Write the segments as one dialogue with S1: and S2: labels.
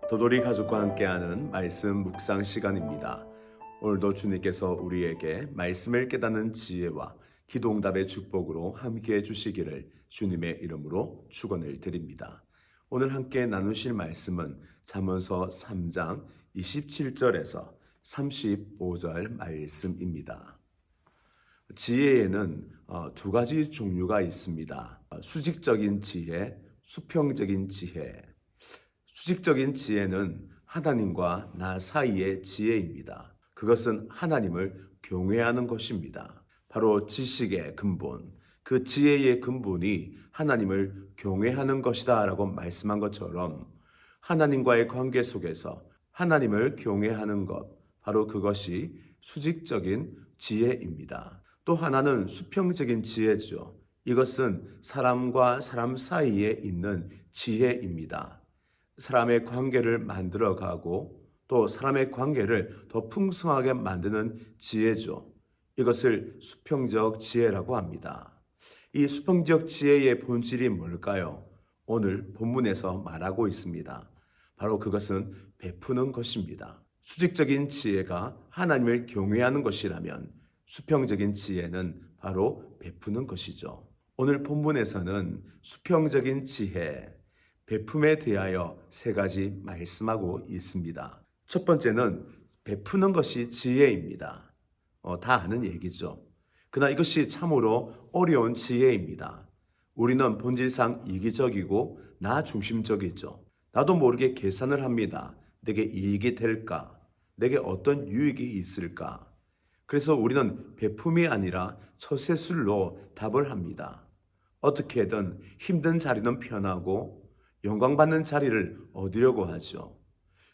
S1: 도돌이 가족과 함께하는 말씀 묵상 시간입니다. 오늘도 주님께서 우리에게 말씀을 깨닫는 지혜와 기도응답의 축복으로 함께해 주시기를 주님의 이름으로 축원을 드립니다. 오늘 함께 나누실 말씀은 잠언서 3장 27절에서 35절 말씀입니다. 지혜에는 두 가지 종류가 있습니다. 수직적인 지혜, 수평적인 지혜. 수직적인 지혜는 하나님과 나 사이의 지혜입니다. 그것은 하나님을 경외하는 것입니다. 바로 지식의 근본, 그 지혜의 근본이 하나님을 경외하는 것이다 라고 말씀한 것처럼 하나님과의 관계 속에서 하나님을 경외하는 것, 바로 그것이 수직적인 지혜입니다. 또 하나는 수평적인 지혜죠. 이것은 사람과 사람 사이에 있는 지혜입니다. 사람의 관계를 만들어가고 또 사람의 관계를 더 풍성하게 만드는 지혜죠. 이것을 수평적 지혜라고 합니다. 이 수평적 지혜의 본질이 뭘까요? 오늘 본문에서 말하고 있습니다. 바로 그것은 베푸는 것입니다. 수직적인 지혜가 하나님을 경외하는 것이라면 수평적인 지혜는 바로 베푸는 것이죠. 오늘 본문에서는 수평적인 지혜, 베품에 대하여 세 가지 말씀하고 있습니다. 첫 번째는 베푸는 것이 지혜입니다. 다 아는 얘기죠. 그러나 이것이 참으로 어려운 지혜입니다. 우리는 본질상 이기적이고 나 중심적이죠. 나도 모르게 계산을 합니다. 내게 이익이 될까? 내게 어떤 유익이 있을까? 그래서 우리는 베품이 아니라 처세술로 답을 합니다. 어떻게든 힘든 자리는 편하고 영광받는 자리를 얻으려고 하죠.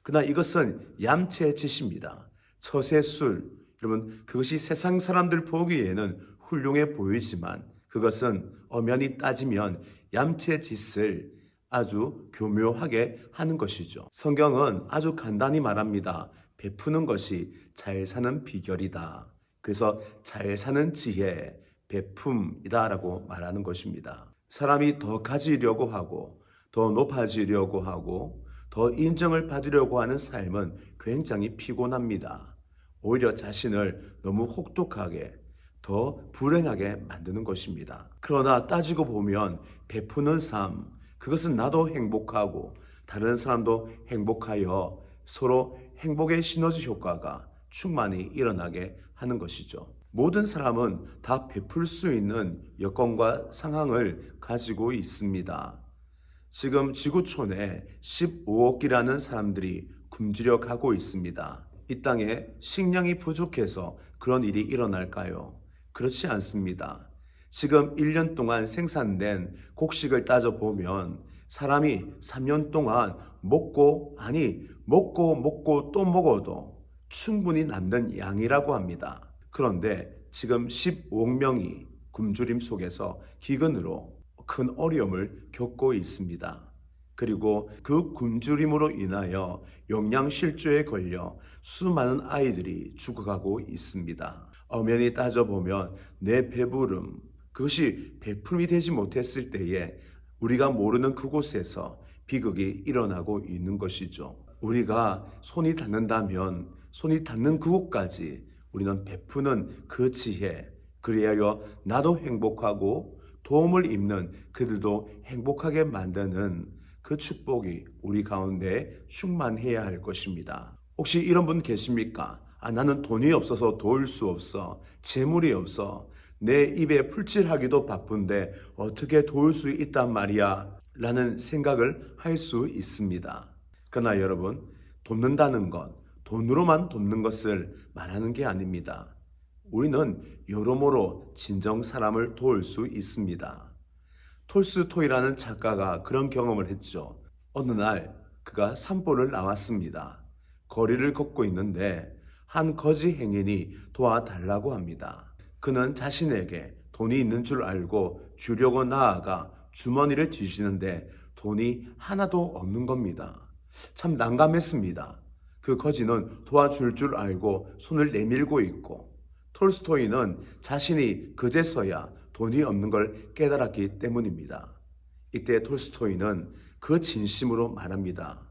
S1: 그러나 이것은 얌체의 짓입니다. 처세술, 여러분 그것이 세상 사람들 보기에는 훌륭해 보이지만 그것은 엄연히 따지면 얌체의 짓을 아주 교묘하게 하는 것이죠. 성경은 아주 간단히 말합니다. 베푸는 것이 잘 사는 비결이다. 그래서 잘 사는 지혜, 베품이다라고 말하는 것입니다. 사람이 더 가지려고 하고 더 높아지려고 하고 더 인정을 받으려고 하는 삶은 굉장히 피곤합니다. 오히려 자신을 너무 혹독하게 더 불행하게 만드는 것입니다. 그러나 따지고 보면 베푸는 삶, 그것은 나도 행복하고 다른 사람도 행복하여 서로 행복의 시너지 효과가 충만히 일어나게 하는 것이죠. 모든 사람은 다 베풀 수 있는 여건과 상황을 가지고 있습니다. 지금 지구촌에 15억이라는 사람들이 굶주려 가고 있습니다. 이 땅에 식량이 부족해서 그런 일이 일어날까요? 그렇지 않습니다. 지금 1년 동안 생산된 곡식을 따져보면 사람이 3년 동안 먹고 또 먹어도 충분히 남는 양이라고 합니다. 그런데 지금 15억 명이 굶주림 속에서 기근으로 큰 어려움을 겪고 있습니다. 그리고 그 굶주림으로 인하여 영양실조에 걸려 수많은 아이들이 죽어가고 있습니다. 엄연히 따져보면 내 배부름, 그것이 베품이 되지 못했을 때에 우리가 모르는 그곳에서 비극이 일어나고 있는 것이죠. 우리가 손이 닿는다면 손이 닿는 그곳까지 우리는 베푸는 그 지혜, 그리하여 나도 행복하고 도움을 입는 그들도 행복하게 만드는 그 축복이 우리 가운데 충만해야 할 것입니다. 혹시 이런 분 계십니까? 나는 돈이 없어서 도울 수 없어. 재물이 없어. 내 입에 풀칠하기도 바쁜데 어떻게 도울 수 있단 말이야? 라는 생각을 할 수 있습니다. 그러나 여러분, 돕는다는 것, 돈으로만 돕는 것을 말하는 게 아닙니다. 우리는 여러모로 진정 사람을 도울 수 있습니다. 톨스토이라는 작가가 그런 경험을 했죠. 어느 날 그가 산보를 나왔습니다. 거리를 걷고 있는데 한 거지 행인이 도와달라고 합니다. 그는 자신에게 돈이 있는 줄 알고 주려고 나아가 주머니를 뒤지는데 돈이 하나도 없는 겁니다. 참 난감했습니다. 그 거지는 도와줄 줄 알고 손을 내밀고 있고 톨스토이는 자신이 그제서야 돈이 없는 걸 깨달았기 때문입니다. 이때 톨스토이는 그 진심으로 말합니다.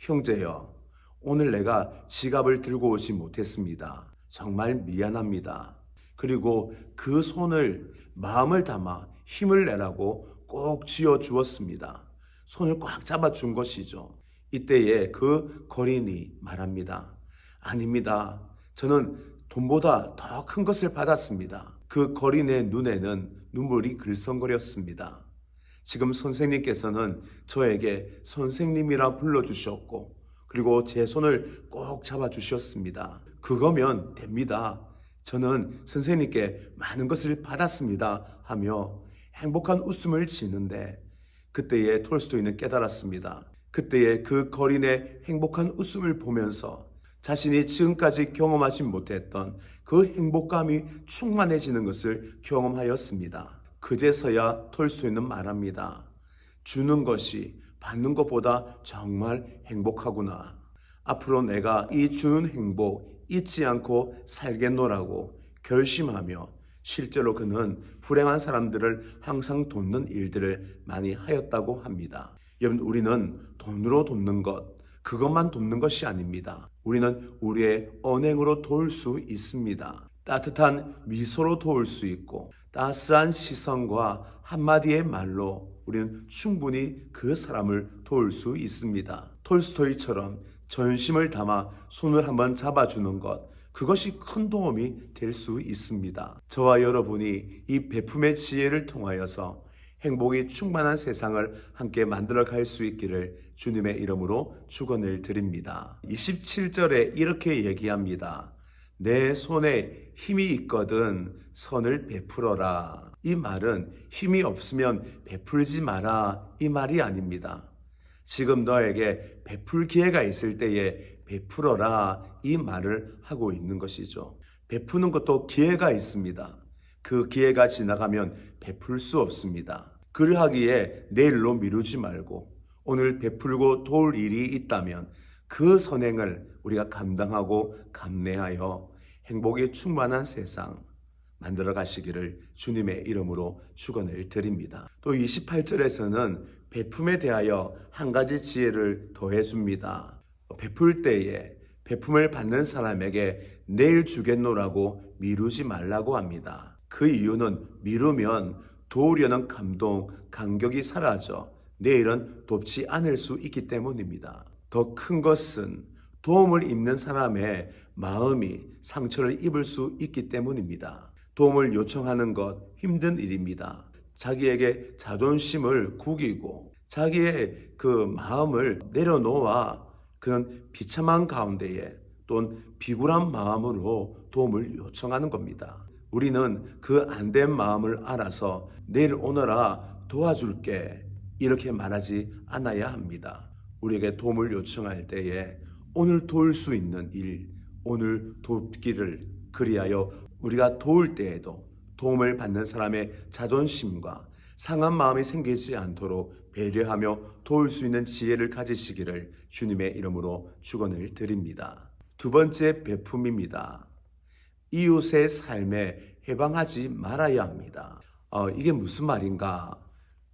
S1: 형제여, 오늘 내가 지갑을 들고 오지 못했습니다. 정말 미안합니다. 그리고 그 손을 마음을 담아 힘을 내라고 꼭 쥐어 주었습니다. 손을 꽉 잡아 준 것이죠. 이때에 그 거린이 말합니다. 아닙니다. 저는 돈보다 더 큰 것을 받았습니다. 그 거린의 눈에는 눈물이 글썽거렸습니다. 지금 선생님께서는 저에게 선생님이라 불러주셨고, 그리고 제 손을 꼭 잡아주셨습니다. 그거면 됩니다. 저는 선생님께 많은 것을 받았습니다. 하며 행복한 웃음을 지는데, 그때에 톨스토이는 깨달았습니다. 그때에 그 거린의 행복한 웃음을 보면서 자신이 지금까지 경험하지 못했던 그 행복감이 충만해지는 것을 경험하였습니다. 그제서야 톨스토이는 말합니다. 주는 것이 받는 것보다 정말 행복하구나. 앞으로 내가 이 주는 행복 잊지 않고 살겠노라고 결심하며 실제로 그는 불행한 사람들을 항상 돕는 일들을 많이 하였다고 합니다. 여러분, 우리는 돈으로 돕는 것, 그것만 돕는 것이 아닙니다. 우리는 우리의 언행으로 도울 수 있습니다. 따뜻한 미소로 도울 수 있고, 따스한 시선과 한마디의 말로 우리는 충분히 그 사람을 도울 수 있습니다. 톨스토이처럼 전심을 담아 손을 한번 잡아주는 것, 그것이 큰 도움이 될 수 있습니다. 저와 여러분이 이 베품의 지혜를 통하여서 행복이 충만한 세상을 함께 만들어 갈 수 있기를 주님의 이름으로 축원을 드립니다. 27절에 이렇게 얘기합니다. 내 손에 힘이 있거든 선을 베풀어라. 이 말은 힘이 없으면 베풀지 마라, 이 말이 아닙니다. 지금 너에게 베풀 기회가 있을 때에 베풀어라, 이 말을 하고 있는 것이죠. 베푸는 것도 기회가 있습니다. 그 기회가 지나가면 베풀 수 없습니다. 그러하기에 내일로 미루지 말고 오늘 베풀고 도울 일이 있다면 그 선행을 우리가 감당하고 감내하여 행복이 충만한 세상 만들어 가시기를 주님의 이름으로 축원을 드립니다. 또 28절에서는 베품에 대하여 한 가지 지혜를 더해 줍니다. 베풀 때에 베품을 받는 사람에게 내일 주겠노라고 미루지 말라고 합니다. 그 이유는 미루면 도우려는 감동, 감격이 사라져 내일은 돕지 않을 수 있기 때문입니다. 더 큰 것은 도움을 입는 사람의 마음이 상처를 입을 수 있기 때문입니다. 도움을 요청하는 것 힘든 일입니다. 자기에게 자존심을 구기고 자기의 그 마음을 내려놓아 그런 비참한 가운데에 또는 비굴한 마음으로 도움을 요청하는 겁니다. 우리는 그 안된 마음을 알아서 내일 오너라 도와줄게 이렇게 말하지 않아야 합니다. 우리에게 도움을 요청할 때에 오늘 도울 수 있는 일, 오늘 돕기를 그리하여 우리가 도울 때에도 도움을 받는 사람의 자존심과 상한 마음이 생기지 않도록 배려하며 도울 수 있는 지혜를 가지시기를 주님의 이름으로 축원을 드립니다. 두 번째 베품입니다. 이웃의 삶에 해방하지 말아야 합니다. 이게 무슨 말인가?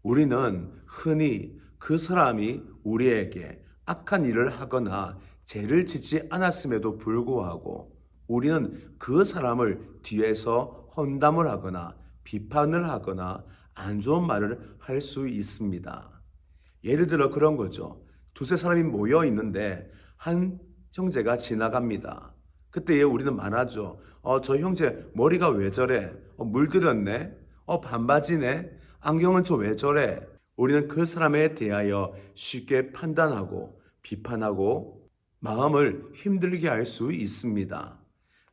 S1: 우리는 흔히 그 사람이 우리에게 악한 일을 하거나 죄를 짓지 않았음에도 불구하고 우리는 그 사람을 뒤에서 험담을 하거나 비판을 하거나 안 좋은 말을 할 수 있습니다. 예를 들어 그런 거죠. 두세 사람이 모여 있는데 한 형제가 지나갑니다. 그때에 우리는 말하죠. 저 형제 머리가 왜 저래? 물들었네? 반바지네? 안경은 저 왜 저래? 우리는 그 사람에 대하여 쉽게 판단하고 비판하고 마음을 힘들게 할 수 있습니다.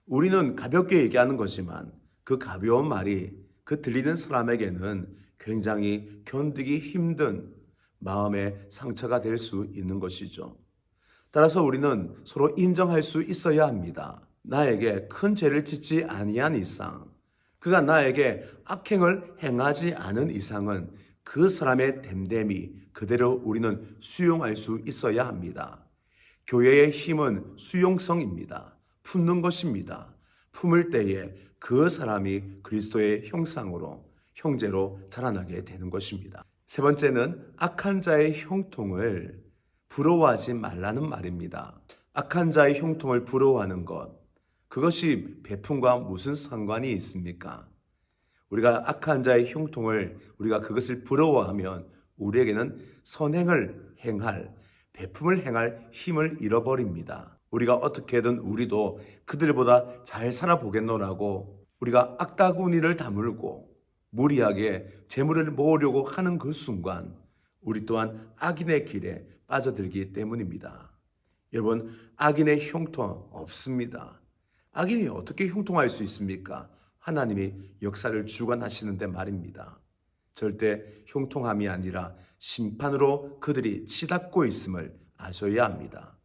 S1: 우리는 가볍게 얘기하는 거지만 그 가벼운 말이 그 들리는 사람에게는 굉장히 견디기 힘든 마음의 상처가 될 수 있는 것이죠. 따라서 우리는 서로 인정할 수 있어야 합니다. 나에게 큰 죄를 짓지 아니한 이상, 그가 나에게 악행을 행하지 않은 이상은 그 사람의 됨됨이 그대로 우리는 수용할 수 있어야 합니다. 교회의 힘은 수용성입니다. 품는 것입니다. 품을 때에 그 사람이 그리스도의 형상으로 형제로 자라나게 되는 것입니다. 세 번째는 악한 자의 형통을 부러워하지 말라는 말입니다. 악한 자의 형통을 부러워하는 것, 그것이 베품과 무슨 상관이 있습니까? 우리가 악한 자의 형통을 우리가 그것을 부러워하면 우리에게는 선행을 행할, 베품을 행할 힘을 잃어버립니다. 우리가 어떻게든 우리도 그들보다 잘 살아보겠노라고 우리가 악다구니를 다물고 무리하게 재물을 모으려고 하는 그 순간 우리 또한 악인의 길에 빠져들기 때문입니다. 여러분, 악인의 형통 없습니다. 악인이 어떻게 형통할 수 있습니까? 하나님이 역사를 주관하시는데 말입니다. 절대 형통함이 아니라 심판으로 그들이 치닫고 있음을 아셔야 합니다.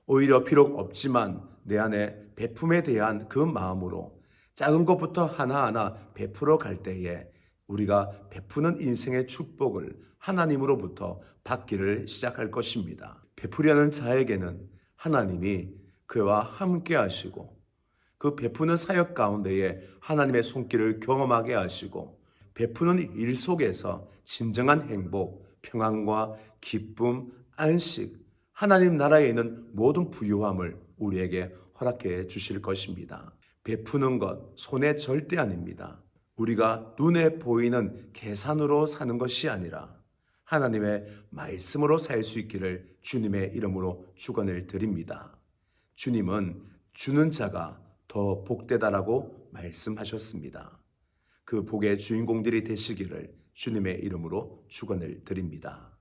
S1: 오히려 비록 없지만 내 안에 베품에 대한 그 마음으로 작은 것부터 하나하나 베풀어 갈 때에 우리가 베푸는 인생의 축복을 하나님으로부터 받기를 시작할 것입니다. 베푸려는 자에게는 하나님이 그와 함께 하시고 그 베푸는 사역 가운데에 하나님의 손길을 경험하게 하시고 베푸는 일 속에서 진정한 행복, 평안과 기쁨, 안식, 하나님 나라에 있는 모든 부유함을 우리에게 허락해 주실 것입니다. 베푸는 것 손해 절대 아닙니다. 우리가 눈에 보이는 계산으로 사는 것이 아니라 하나님의 말씀으로 살 수 있기를 주님의 이름으로 축원을 드립니다. 주님은 주는 자가 더 복되다라고 말씀하셨습니다. 그 복의 주인공들이 되시기를 주님의 이름으로 축원을 드립니다.